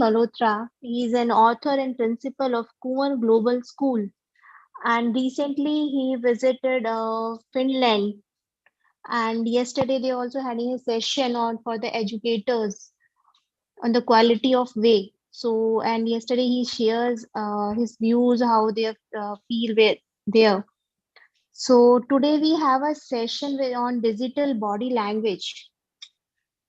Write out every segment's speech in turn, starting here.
Malhotra. He is an author and principal of Kumar Global School. And recently he visited Finland. And yesterday they also had a session on for the educators on the quality of way. So, and yesterday he shares his views how they feel there. So today we have a session on digital body language.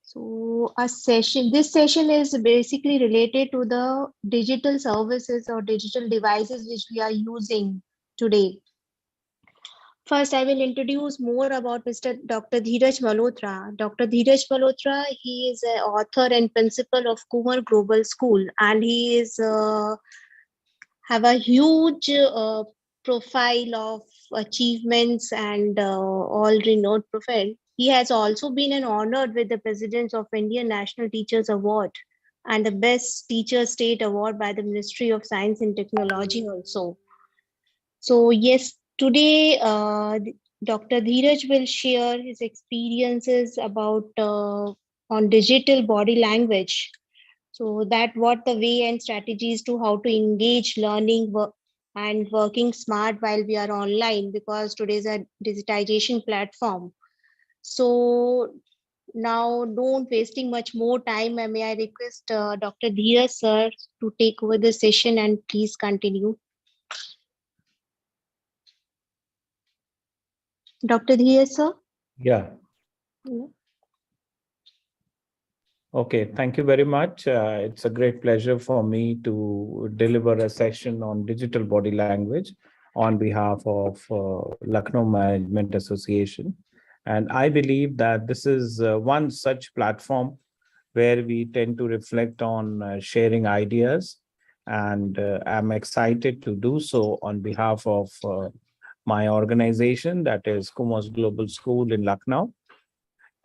So this session is basically related to the digital services or digital devices which we are using today. First, I will introduce more about Mr. Dr. Dheeraj Malhotra. Dr. Dheeraj Malhotra, he is an author and principal of Kumar Global School, and he is have a huge profile of achievements and all renowned profile. He has also been an honored with the President of Indian National Teachers Award and the Best Teacher State Award by the Ministry of Science and Technology also. So yes, today Dr. Dheeraj will share his experiences about on digital body language. So that what the way and strategies to how to engage learning work and working smart while we are online because today's a digitization platform. So now don't wasting much more time. May I request Dr. Dheeraj sir to take over the session and please continue. Dr. Dheeraj sir. Yeah. Yeah. Okay. Thank you very much. It's a great pleasure for me to deliver a session on digital body language on behalf of Lucknow Management Association. And I believe that this is one such platform where we tend to reflect on sharing ideas. And I'm excited to do so on behalf of my organization, that is Kumars Global School in Lucknow.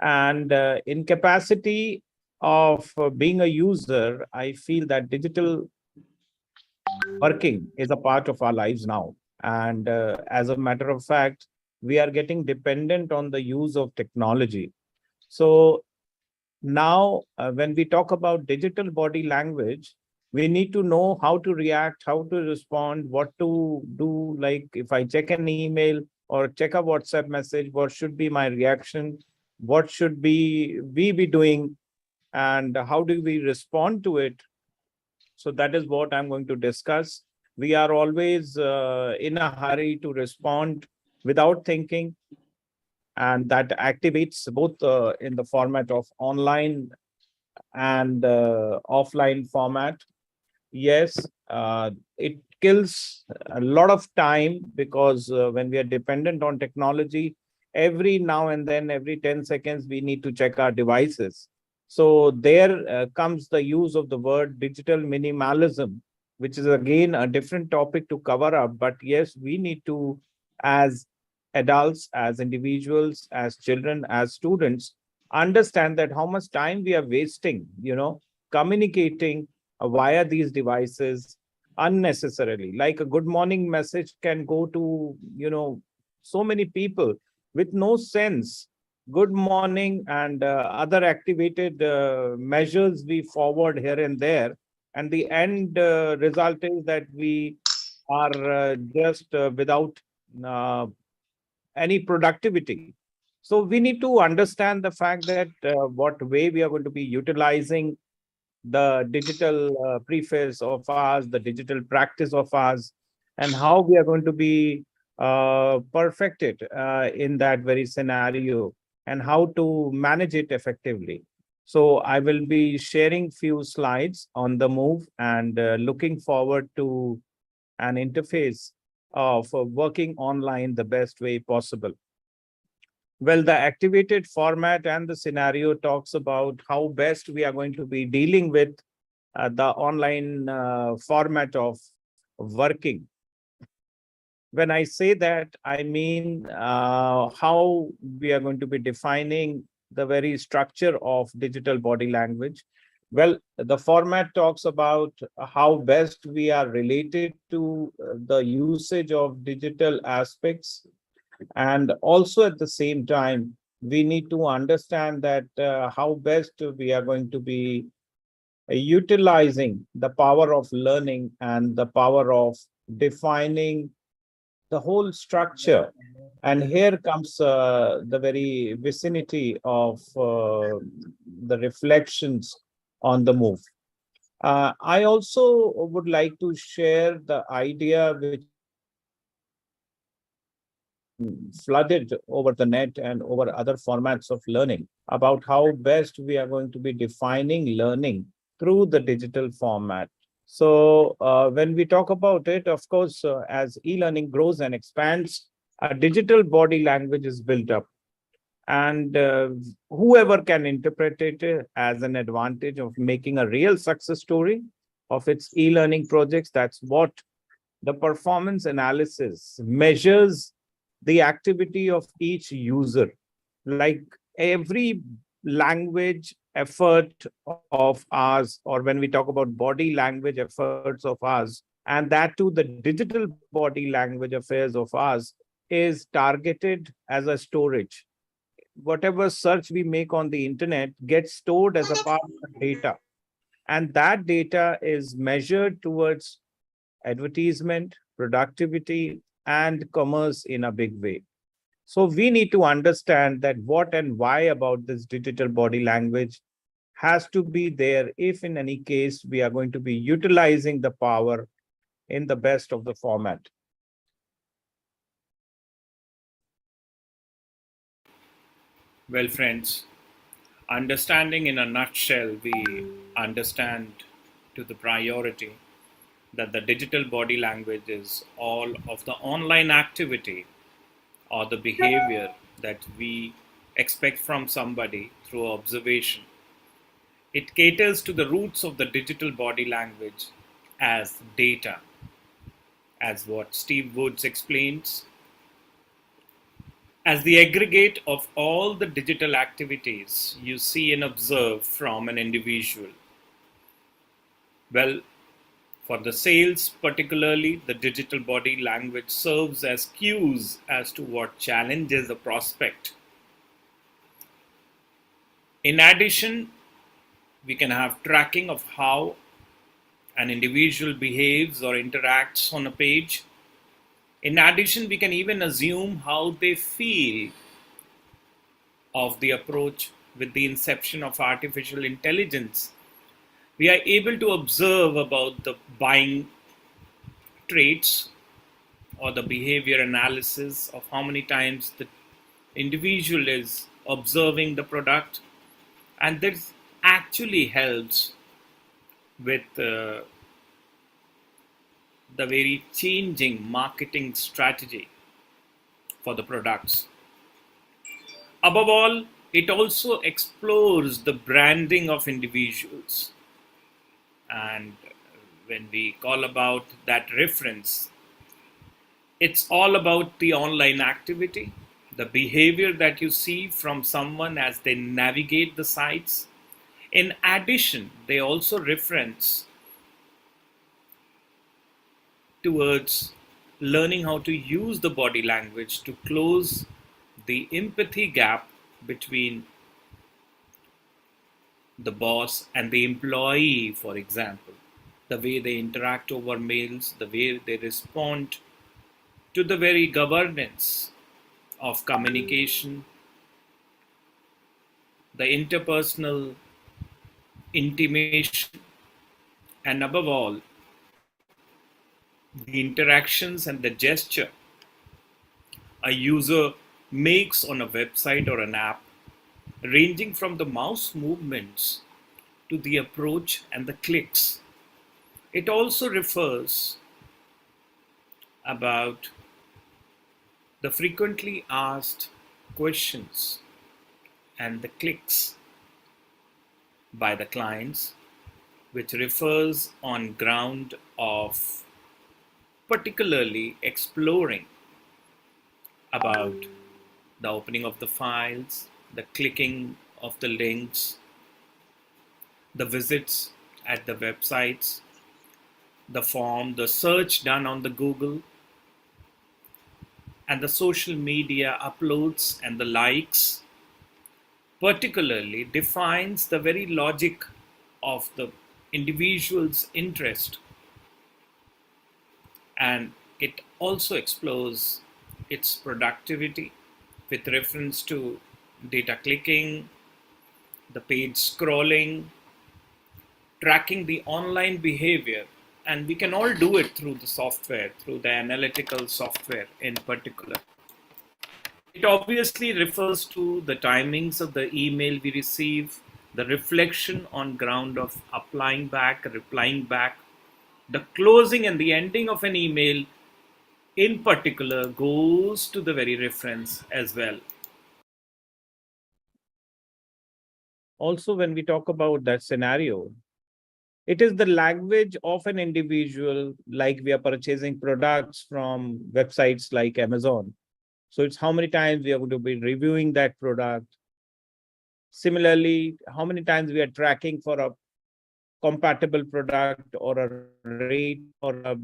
And in capacity of being a user, I feel that digital working is a part of our lives now. And as a matter of fact, we are getting dependent on the use of technology. So now, when we talk about digital body language, we need to know how to react, how to respond, what to do. Like if I check an email or check a WhatsApp message, what should be my reaction? What should we be doing? And how do we respond to it? So that is what I'm going to discuss. We are always in a hurry to respond without thinking, and that activates both in the format of online and offline format. Yes, it kills a lot of time because when we are dependent on technology, every now and then, every 10 seconds, we need to check our devices. So there comes the use of the word digital minimalism, which is again a different topic to cover up. But yes, we need to, as adults, as individuals, as children, as students, understand that how much time we are wasting, communicating via these devices unnecessarily. Like a good morning message can go to, so many people with no sense. Good morning and other activated measures we forward here and there. And the end result is that we are just without uh, any productivity. So we need to understand the fact that what way we are going to be utilizing the digital preface of ours, the digital practice of ours, and how we are going to be perfected in that very scenario and how to manage it effectively. So I will be sharing few slides on the move and looking forward to an interface of working online the best way possible. Well, the activated format and the scenario talks about how best we are going to be dealing with the online format of working. When I say that, I mean how we are going to be defining the very structure of digital body language. Well, the format talks about how best we are related to the usage of digital aspects. And also at the same time, we need to understand that how best we are going to be utilizing the power of learning and the power of defining the whole structure. And here comes the very vicinity of the reflections on the move. I also would like to share the idea which flooded over the net and over other formats of learning about how best we are going to be defining learning through the digital format. So when we talk about it, of course, as e-learning grows and expands, a digital body language is built up. And whoever can interpret it as an advantage of making a real success story of its e-learning projects, that's what the performance analysis measures the activity of each user. Like every language effort of ours, or when we talk about body language efforts of ours, and that too, the digital body language affairs of ours is targeted as a storage. Whatever search we make on the internet gets stored as a part of the data. And that data is measured towards advertisement, productivity, and commerce in a big way. So we need to understand that what and why about this digital body language has to be there if in any case we are going to be utilizing the power in the best of the format. Well, friends, understanding in a nutshell, we understand to the priority that the digital body language is all of the online activity or the behavior that we expect from somebody through observation. It caters to the roots of the digital body language as data, as what Steve Woods explains, as the aggregate of all the digital activities you see and observe from an individual. Well, for the sales, particularly, the digital body language serves as cues as to what challenges a prospect. In addition, we can have tracking of how an individual behaves or interacts on a page. In addition, we can even assume how they feel of the approach. With the inception of artificial intelligence, we are able to observe about the buying traits or the behavior analysis of how many times the individual is observing the product, and this actually helps with the very changing marketing strategy for the products. Above all, it also explores the branding of individuals. And when we call about that reference, it's all about the online activity, the behavior that you see from someone as they navigate the sites. In addition, they also reference towards learning how to use the body language to close the empathy gap between the boss and the employee, for example. The way they interact over mails, the way they respond to the very governance of communication, the interpersonal intimation, and above all, the interactions and the gesture a user makes on a website or an app, ranging from the mouse movements to the approach and the clicks. It also refers about the frequently asked questions and the clicks by the clients, which refers on ground of particularly exploring about the opening of the files, the clicking of the links, the visits at the websites, the form, the search done on the Google, and the social media uploads and the likes, particularly defines the very logic of the individual's interest, and it also explores its productivity with reference to data clicking, the page scrolling, tracking the online behavior, and we can all do it through the software, through the analytical software in particular. It obviously refers to the timings of the email we receive, the reflection on ground of applying back, replying back, the closing and the ending of an email in particular goes to the very reference as well. Also, when we talk about that scenario, it is the language of an individual, like we are purchasing products from websites like Amazon. So it's how many times we are going to be reviewing that product. Similarly, how many times we are tracking for a compatible product or a rate or a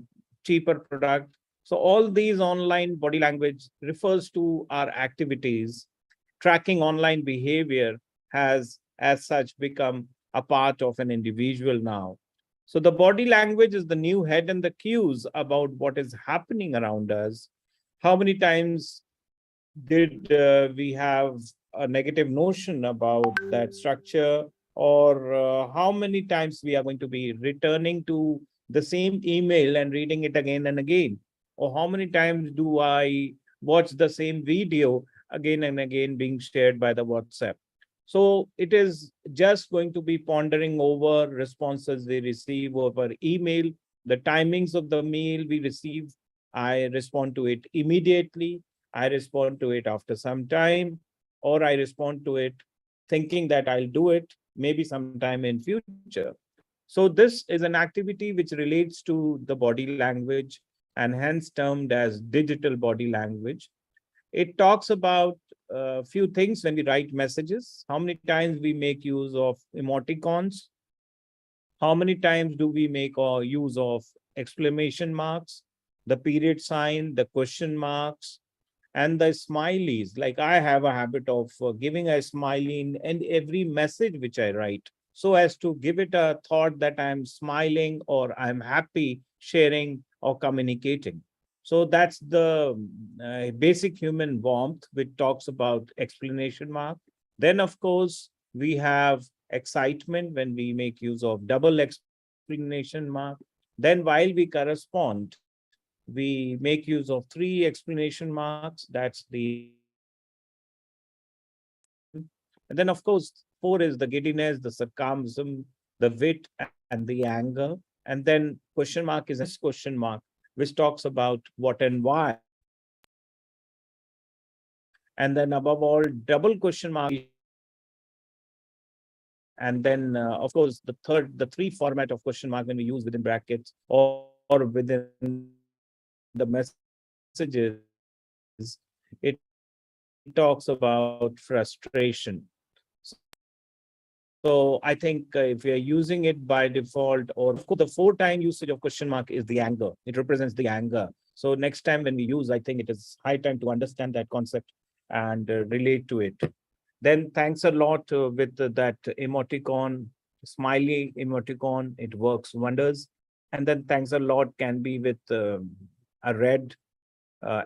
cheaper product. So all these online body language refers to our activities. Tracking online behavior has as such become a part of an individual now. So the body language is the new head and the cues about what is happening around us. How many times did we have a negative notion about that structure, or how many times we are going to be returning to the same email and reading it again and again, or how many times do I watch the same video again and again being shared by the WhatsApp. So it is just going to be pondering over responses we receive over email, the timings of the mail we receive. I respond to it immediately, I respond to it after some time, or I respond to it thinking that I'll do it maybe sometime in future. So this is an activity which relates to the body language and hence termed as digital body language. It talks about a few things when we write messages, how many times we make use of emoticons, how many times do we make use of exclamation marks, the period sign, the question marks, and the smileys. Like I have a habit of giving a smiley in every message which I write, so as to give it a thought that I'm smiling or I'm happy sharing or communicating. So that's the basic human warmth, which talks about explanation mark. Then, of course, we have excitement when we make use of double explanation mark. Then, while we correspond, we make use of three explanation marks. That's the and then of course four is the giddiness, the sarcasm, the wit, and the anger. And then question mark is a question mark, which talks about what and why. And then above all, double question mark. And then of course the three format of question mark when we use within brackets or within the messages, it talks about frustration. So I think if we are using it by default, or of course, the 4-time usage of question mark is the anger. It represents the anger. So next time when we use, I think it is high time to understand that concept and relate to it. Then thanks a lot with that emoticon, smiley emoticon. It works wonders. And then thanks a lot can be with a red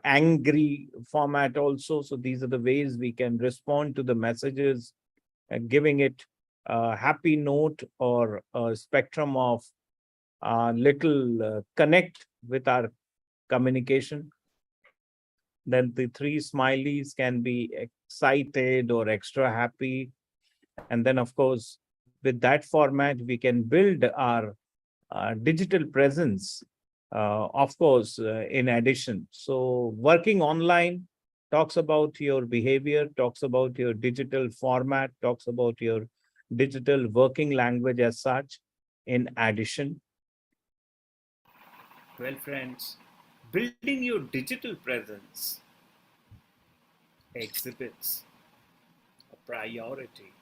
angry format also. So these are the ways we can respond to the messages, giving it a happy note or a spectrum of little connect with our communication. Then the three smileys can be excited or extra happy. And then, of course, with that format, we can build our digital presence, of course, in addition. So working online talks about your behavior, talks about your digital format, talks about your digital working language as such in addition. Well, friends, building your digital presence exhibits a priority,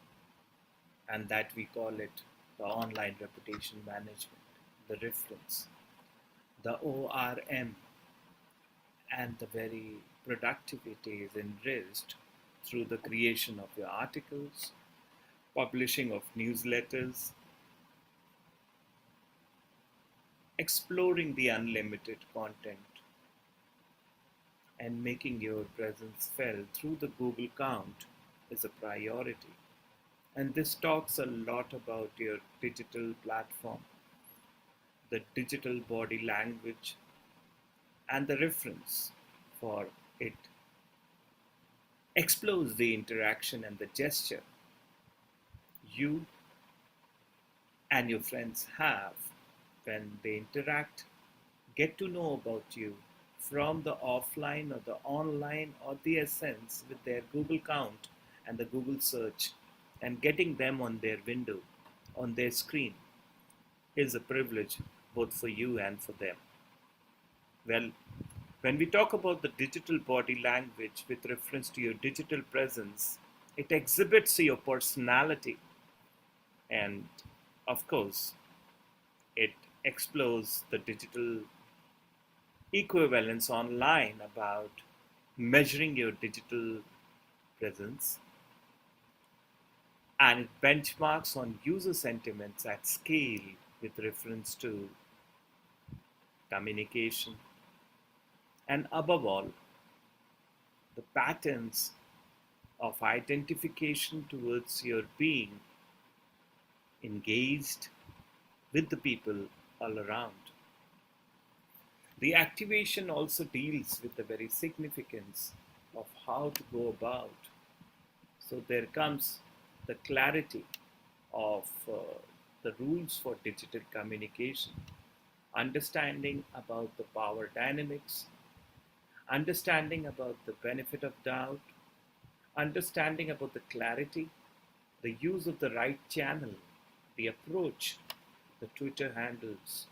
and that we call it the online reputation management, the reference, the ORM, and the very productivity is enriched through the creation of your articles, publishing of newsletters, exploring the unlimited content, and making your presence felt through the Google count is a priority. And this talks a lot about your digital platform, the digital body language, and the reference for it explores the interaction and the gesture you and your friends have when they interact, get to know about you from the offline or the online or the essence with their Google count and the Google search, and getting them on their window, on their screen, is a privilege both for you and for them. Well, when we talk about the digital body language with reference to your digital presence, it exhibits your personality, and of course, it explores the digital equivalence online about measuring your digital presence, and it benchmarks on user sentiments at scale with reference to communication, and above all, the patterns of identification towards your being engaged with the people all around. The activation also deals with the very significance of how to go about. So there comes the clarity of the rules for digital communication, understanding about the power dynamics, understanding about the benefit of doubt, understanding about the clarity, the use of the right channel, the approach, the Twitter handles,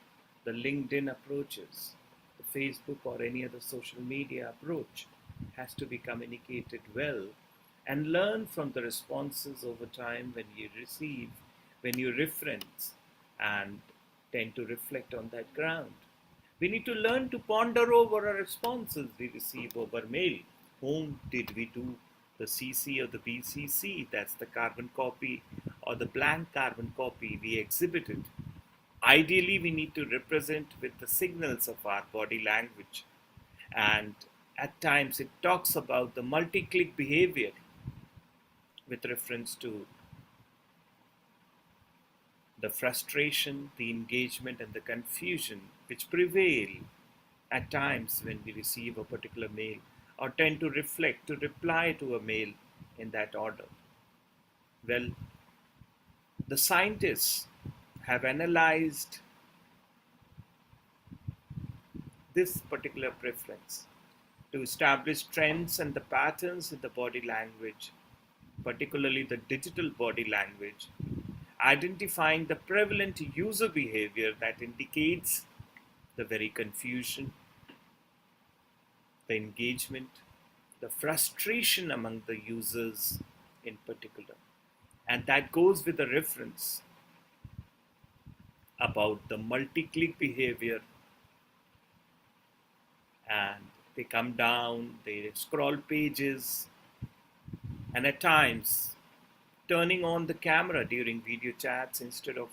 the LinkedIn approaches, the Facebook or any other social media approach has to be communicated well, and learn from the responses over time when you receive, when you reference, and tend to reflect on that ground. We need to learn to ponder over our responses we receive over mail. Whom did we do the CC or the BCC? That's the carbon copy or the blank carbon copy we exhibited. Ideally, we need to represent with the signals of our body language. And at times, it talks about the multi click behavior with reference to the frustration, the engagement, and the confusion which prevail at times when we receive a particular mail or tend to reflect, to reply to a mail in that order. Well, the scientists have analyzed this particular preference to establish trends and the patterns in the body language, particularly the digital body language, identifying the prevalent user behavior that indicates the very confusion, the engagement, the frustration among the users in particular. And that goes with the reference about the multi-click behavior, and they come down, they scroll pages, and at times turning on the camera during video chats instead of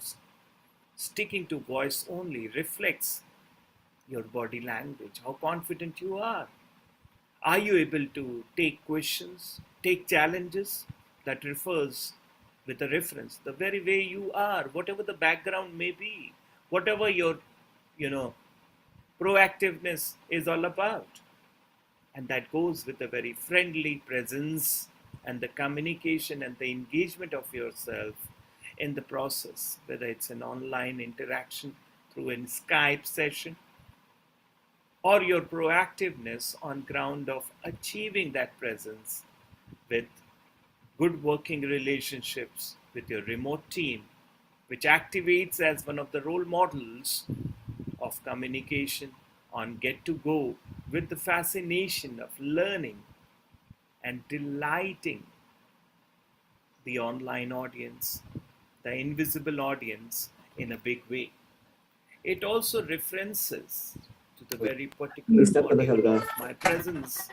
sticking to voice only reflects your body language, how confident you are. Are you able to take questions, take challenges? That refers with a reference, the very way you are, whatever the background may be, whatever your, proactiveness is all about. And that goes with a very friendly presence and the communication and the engagement of yourself in the process, whether it's an online interaction through a Skype session or your proactiveness on ground of achieving that presence with good working relationships with your remote team, which activates as one of the role models of communication on Get to Go, with the fascination of learning and delighting the online audience, the invisible audience, in a big way. It also references to the very particular body of my presence.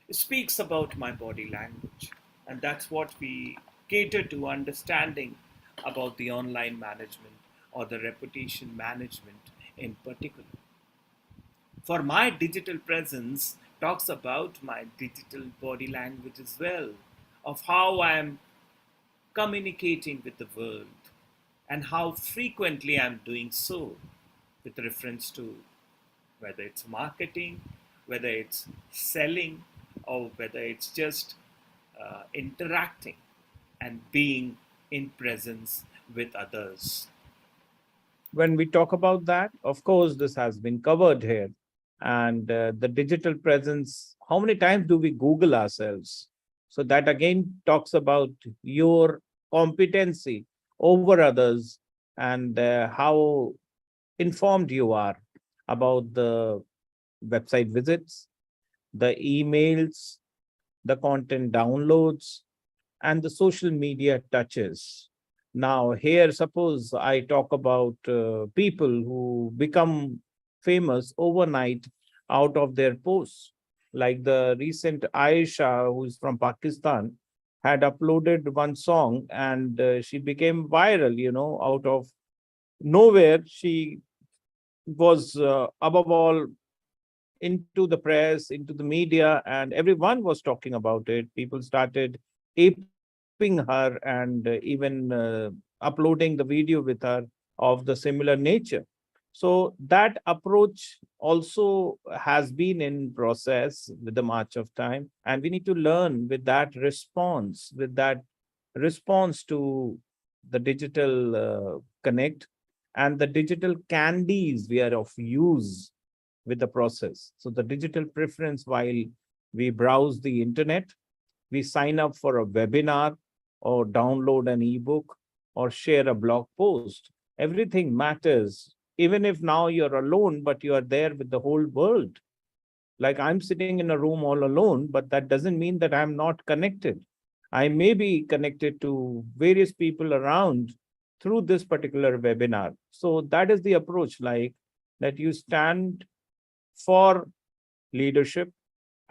It speaks about my body language, and that's what we cater to understanding about the online management or the reputation management in particular. For my digital presence talks about my digital body language as well, of how I am communicating with the world and how frequently I'm doing so with reference to whether it's marketing, whether it's selling, or whether it's just interacting and being in presence with others. When we talk about that, of course, this has been covered here. And the digital presence, how many times do we Google ourselves? So that again talks about your competency over others and how informed you are about the website visits, the emails, the content downloads, and the social media touches. Now, here, suppose I talk about people who become famous overnight out of their posts, like the recent Aisha, who is from Pakistan, had uploaded one song and she became viral, out of nowhere. She was, above all, into the press, into the media, and everyone was talking about it. People started aping her and even uploading the video with her of the similar nature. So that approach also has been in process with the march of time, and we need to learn with that response to the digital connect and the digital candies we are of use with the process. So the digital preference while we browse the internet, we sign up for a webinar or download an ebook or share a blog post. Everything matters. Even if now you're alone, but you are there with the whole world. Like I'm sitting in a room all alone, but that doesn't mean that I'm not connected. I may be connected to various people around through this particular webinar. So that is the approach, like that you stand for leadership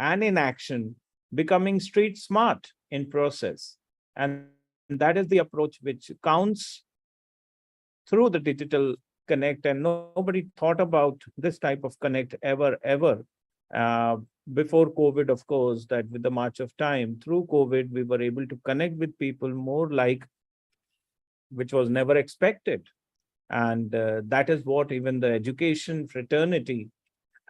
and in action, becoming street smart in process. And that is the approach which counts through the digital connect. And nobody thought about this type of connect ever. Uh, Before COVID, of course, that with the march of time, through COVID, we were able to connect with people more like which was never expected. And that is what even the education fraternity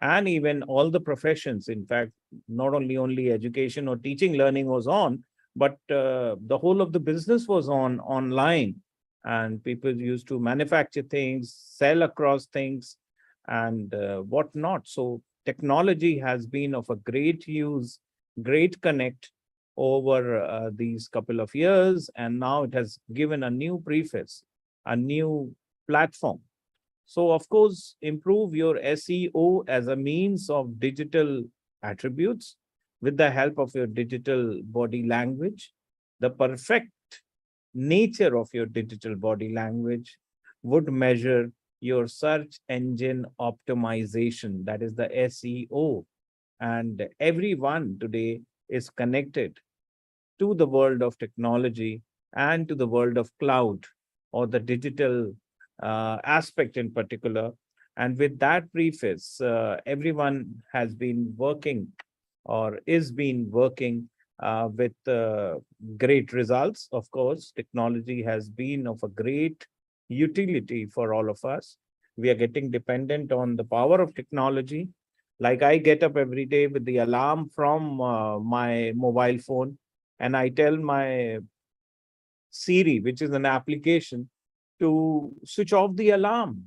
and even all the professions, in fact, not only education or teaching learning was on, but the whole of the business was on online, and people used to manufacture things, sell across things, and whatnot. So technology has been of a great use, great connect over these couple of years, and now it has given a new preface, a new platform. So, of course, improve your SEO as a means of digital attributes with the help of your digital body language. The perfect nature of your digital body language would measure your search engine optimization, that is the SEO. And everyone today is connected to the world of technology and to the world of cloud or the digital aspect in particular. And with that preface, everyone has been working or is been working with great results. Of course, technology has been of a great utility for all of us. We are getting dependent on the power of technology. Like I get up every day with the alarm from my mobile phone, and I tell my Siri, which is an application, to switch off the alarm.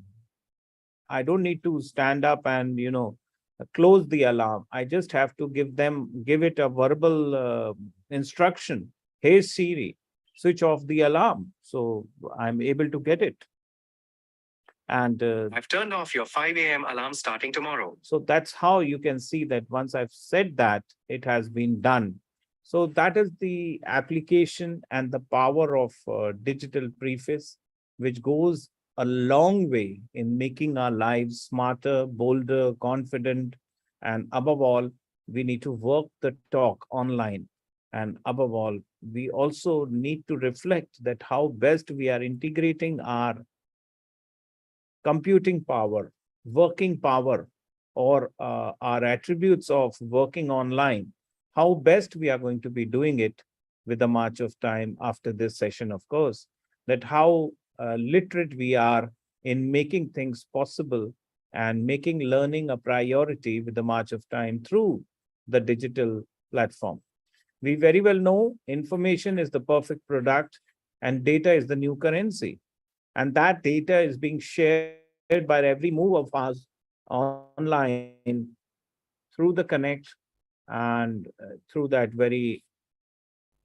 I don't need to stand up and close the alarm. I just have to give it a verbal instruction. Hey Siri, switch off the alarm. So I'm able to get it. And I've turned off your 5 a.m. alarm starting tomorrow. so that's how you can see that once I've said that, it has been done. So that is the application and the power of digital preface, which goes a long way in making our lives smarter, bolder, confident, and above all, we need to work the talk online. And above all, we also need to reflect that how best we are integrating our computing power, working power, or our attributes of working online, how best we are going to be doing it with the march of time after this session, of course, that how literate we are in making things possible and making learning a priority with the march of time through the digital platform. We very well know information is the perfect product and data is the new currency. And that data is being shared by every move of us online through the connect and through that very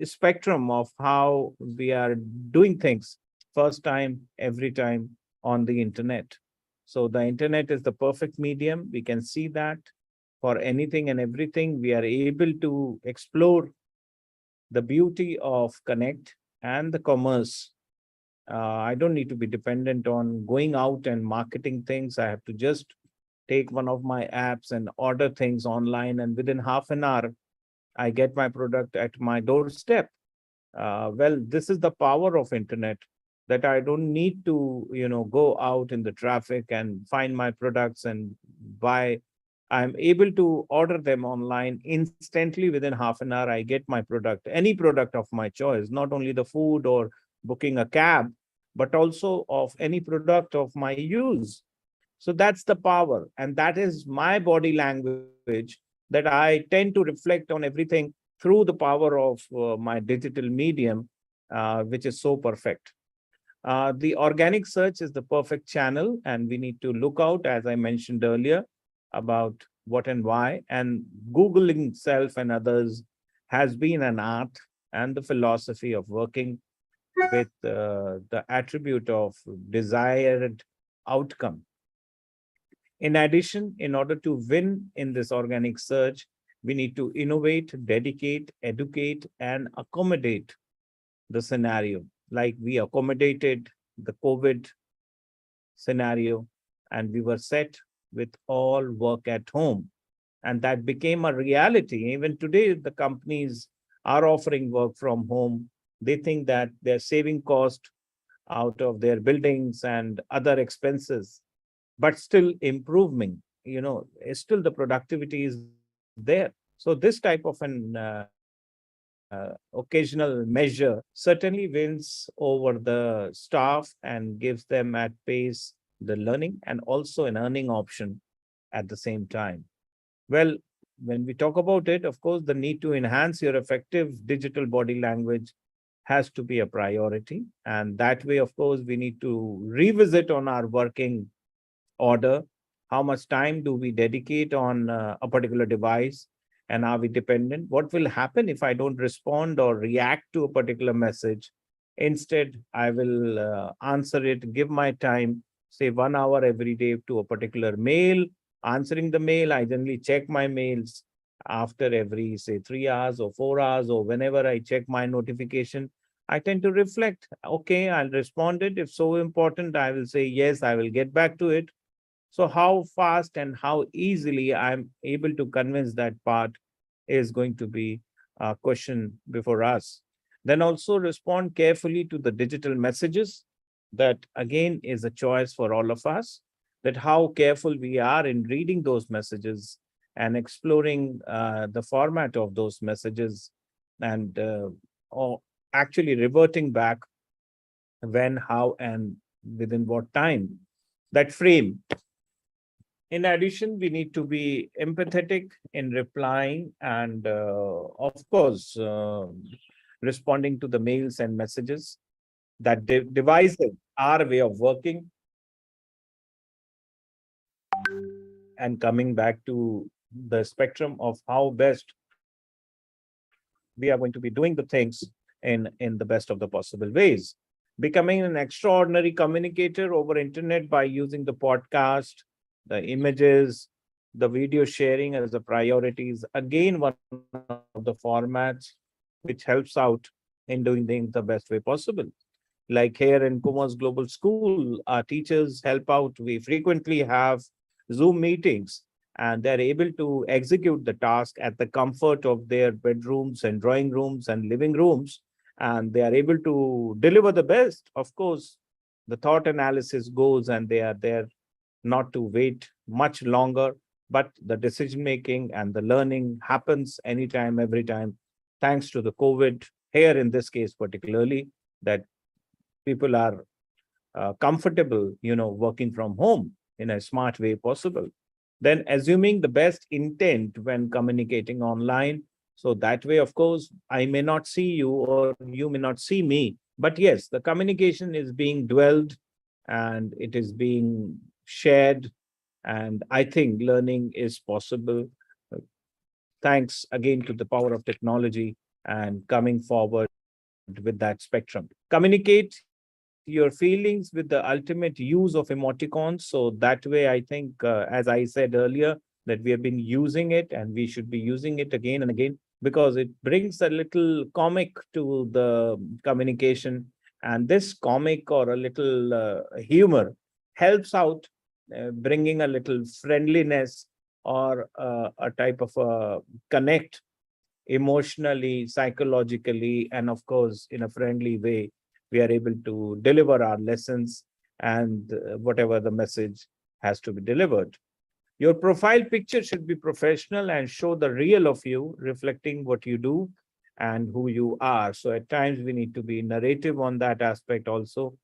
spectrum of how we are doing things first time, every time on the internet. So the internet is the perfect medium. We can see that for anything and everything, we are able to explore the beauty of connect and the commerce. I don't need to be dependent on going out and marketing things. I have to just take one of my apps and order things online, and within half an hour, I get my product at my doorstep. Well, this is the power of internet, that I don't need to, go out in the traffic and find my products and buy. I'm able to order them online instantly. Within half an hour, I get my product, any product of my choice, not only the food or booking a cab, but also of any product of my use. So that's the power. And that is my body language, that I tend to reflect on everything through the power of my digital medium, which is so perfect. The organic search is the perfect channel, and we need to look out, as I mentioned earlier, about what and why. And Googling self and others has been an art and the philosophy of working with the attribute of desired outcome. In addition, in order to win in this organic search, we need to innovate, dedicate, educate, and accommodate the scenario. Like we accommodated the COVID scenario, and we were set with all work at home. And that became a reality. Even today, the companies are offering work from home. They think that they're saving cost out of their buildings and other expenses, but still improving. Still the productivity is there. So this type of an occasional measure certainly wins over the staff and gives them at pace the learning and also an earning option at the same time. Well, when we talk about it, of course, the need to enhance your effective digital body language has to be a priority. And that way, of course, we need to revisit on our working order. How much time do we dedicate on a particular device? And are we dependent? What will happen if I don't respond or react to a particular message? Instead, I will answer it, give my time, say 1 hour every day to a particular mail. Answering the mail, I generally check my mails after every, say, 3 hours or 4 hours, or whenever I check my notification. I tend to reflect. Okay, I'll respond it. If so important, I will say, yes, I will get back to it. So how fast and how easily I'm able to convince that part is going to be a question before us. Then also respond carefully to the digital messages. That again is a choice for all of us, that how careful we are in reading those messages and exploring the format of those messages, and or actually reverting back when, how, and within what time. That frame. In addition, we need to be empathetic in replying and, of course, responding to the mails and messages. That devices our way of working. And coming back to the spectrum of how best we are going to be doing the things in the best of the possible ways. Becoming an extraordinary communicator over internet by using the podcast, the images, the video sharing as the priorities. Again, one of the formats which helps out in doing things the best way possible. Like here in Kumars Global School, our teachers help out. We frequently have Zoom meetings, and they're able to execute the task at the comfort of their bedrooms and drawing rooms and living rooms. And they are able to deliver the best. Of course, the thought analysis goes, and they are there not to wait much longer, but the decision making and the learning happens anytime, every time, thanks to the COVID, here in this case particularly, that people are comfortable, working from home in a smart way possible. Then assuming the best intent when communicating online. So that way, of course, I may not see you or you may not see me, but yes, the communication is being dwelled and it is being shared. And I think learning is possible, uh, thanks again to the power of technology and coming forward with that spectrum. Communicate your feelings with the ultimate use of emoticons. So that way, I think, as I said earlier, that we have been using it and we should be using it again and again because it brings a little comic to the communication. And this comic or a little humor helps out, bringing a little friendliness or a type of a connect emotionally, psychologically, and of course, in a friendly way, we are able to deliver our lessons and whatever the message has to be delivered. Your profile picture should be professional and show the real of you, reflecting what you do and who you are. So at times we need to be narrative on that aspect also.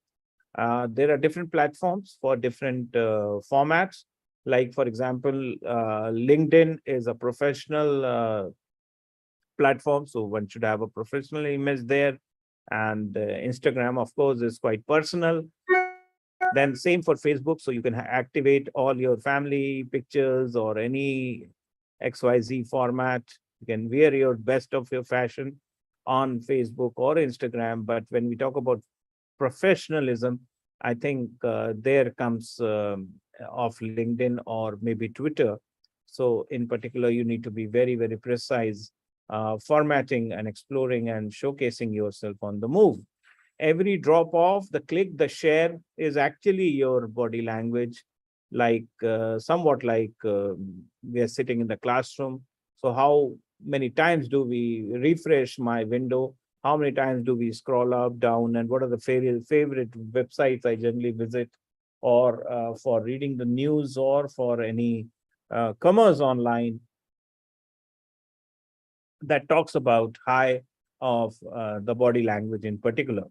There are different platforms for different formats. Like, for example, LinkedIn is a professional platform, so one should have a professional image there. And Instagram, of course, is quite personal. Then same for Facebook, so you can activate all your family pictures or any XYZ format. You can wear your best of your fashion on Facebook or Instagram. But when we talk about professionalism, I think there comes of LinkedIn or maybe Twitter. So in particular, you need to be very, very precise, formatting and exploring and showcasing yourself on the move. Every drop off, the click, the share is actually your body language, like somewhat like we are sitting in the classroom. So how many times do we refresh my window? How many times do we scroll up, down, and what are the favorite websites I generally visit, or for reading the news or for any commerce online that talks about high of the body language in particular.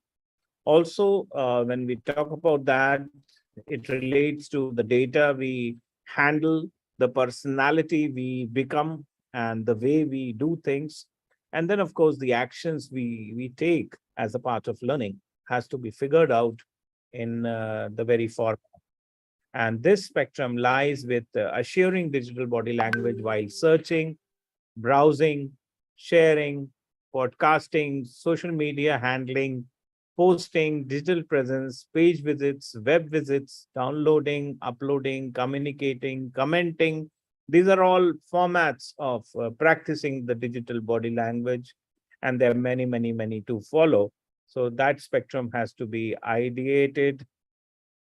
Also, when we talk about that, it relates to the data we handle, the personality we become, and the way we do things. And then, of course, the actions we take as a part of learning has to be figured out in the very form. And this spectrum lies with assuring digital body language while searching, browsing, sharing, podcasting, social media handling, posting, digital presence, page visits, web visits, downloading, uploading, communicating, commenting. These are all formats of practicing the digital body language, and there are many, many, many to follow. So that spectrum has to be ideated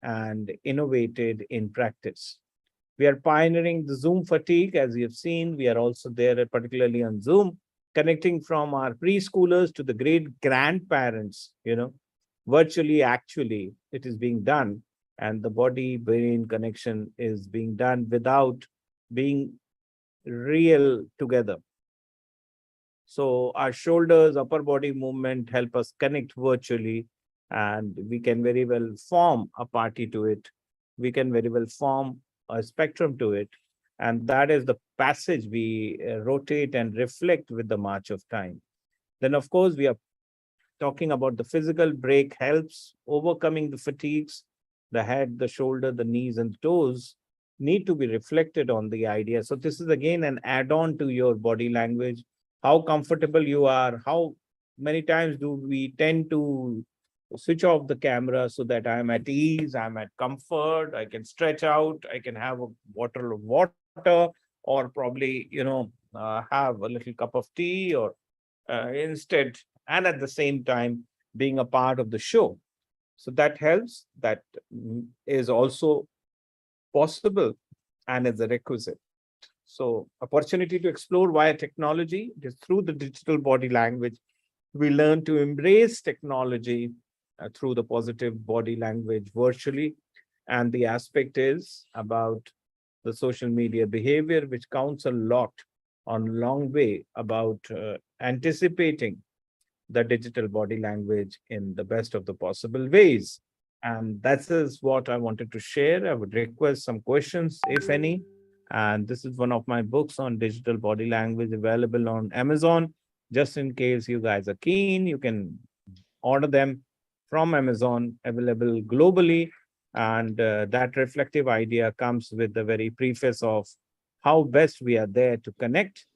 and innovated in practice. We are pioneering the Zoom fatigue, as you've seen. We are also there, particularly on Zoom, connecting from our preschoolers to the great grandparents, virtually, actually, it is being done. And the body brain connection is being done without being real together. So our shoulders, upper body movement help us connect virtually, and we can very well form a party to it. We can very well form a spectrum to it. And that is the passage we rotate and reflect with the march of time. Then, of course, we are talking about the physical break helps overcoming the fatigues. The head, the shoulder, the knees, and the toes need to be reflected on the idea. So this is again an add-on to your body language. How comfortable you are, how many times do we tend to switch off the camera so that I'm at ease, I'm at comfort, I can stretch out, I can have a bottle of water, or probably, have a little cup of tea, or instead, and at the same time, being a part of the show. So that helps, that is also possible and is a requisite. So opportunity to explore via technology, it is through the digital body language. We learn to embrace technology through the positive body language virtually. And the aspect is about the social media behavior, which counts a lot on long way about anticipating the digital body language in the best of the possible ways. And that is what I wanted to share. I would request some questions, if any. And this is one of my books on digital body language available on Amazon. Just in case you guys are keen, you can order them from Amazon, available globally. And that reflective idea comes with the very preface of how best we are there to connect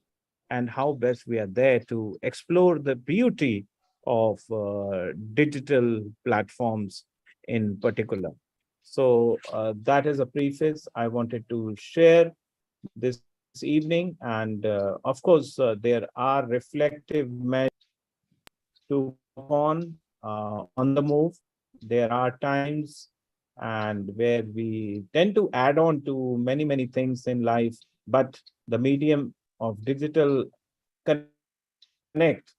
and how best we are there to explore the beauty of digital platforms in particular. So that is a preface I wanted to share this evening. And of course, there are reflective measures to on the move. There are times and where we tend to add on to many, many things in life, but the medium of digital connect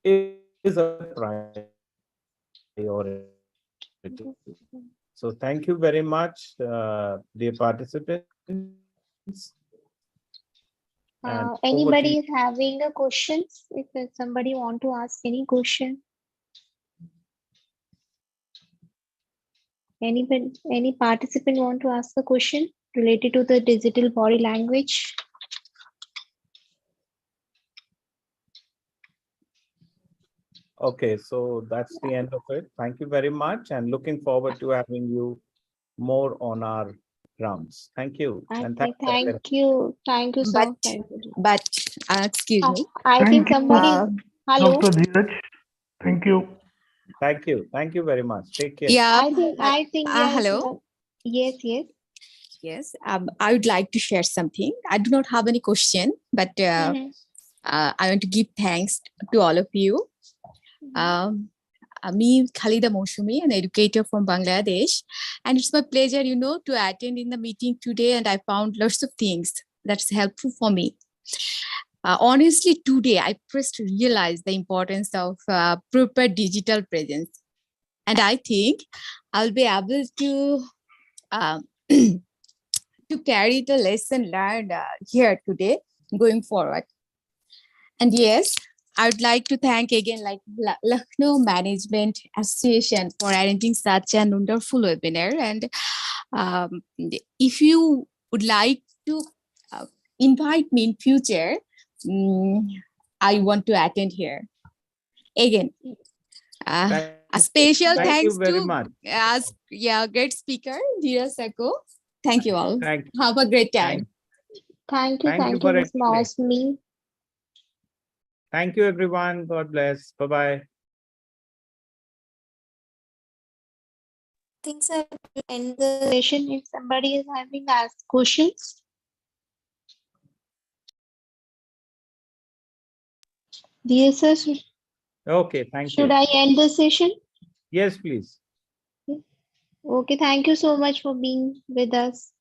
is a priority. So thank you very much, dear participants. And over to Anybody you. is having a questions? If somebody want to ask any question, any participant want to ask a question related to the digital body language? Okay, so that's the end of it. Thank you very much, and looking forward to having you more on our rounds. Thank you. And Okay, thank you so But much. excuse me. I think Thank you, somebody. Hello. Dr. Dheeraj. Thank you. Thank you. Thank you very much. Take care. Yeah. I think yes. Hello. Yes. Yes. I would like to share something. I do not have any question, but Mhm. I want to give thanks to all of you. Me, Khalida Moshumi, an educator from Bangladesh, and it's my pleasure, to attend in the meeting today. And I found lots of things that's helpful for me. Honestly, today I first realized the importance of proper digital presence, and I think I'll be able to to carry the lesson learned here today going forward. And yes, I would like to thank again Lucknow Management Association for arranging such an wonderful webinar. And if you would like to invite me in future, I want to attend here. Again, a special Thank thanks you very to much. great speaker, Dheeraj Seko. Thank you all. Thank you. Have a great time. Thank you, Thank you for Ms. explaining. Mosmi. Thank you, everyone. God bless. Bye-bye. Things are end the session if somebody is having asked questions. Dear sir, Okay, thank should you. I end the session? Yes, please. Okay, thank you so much for being with us.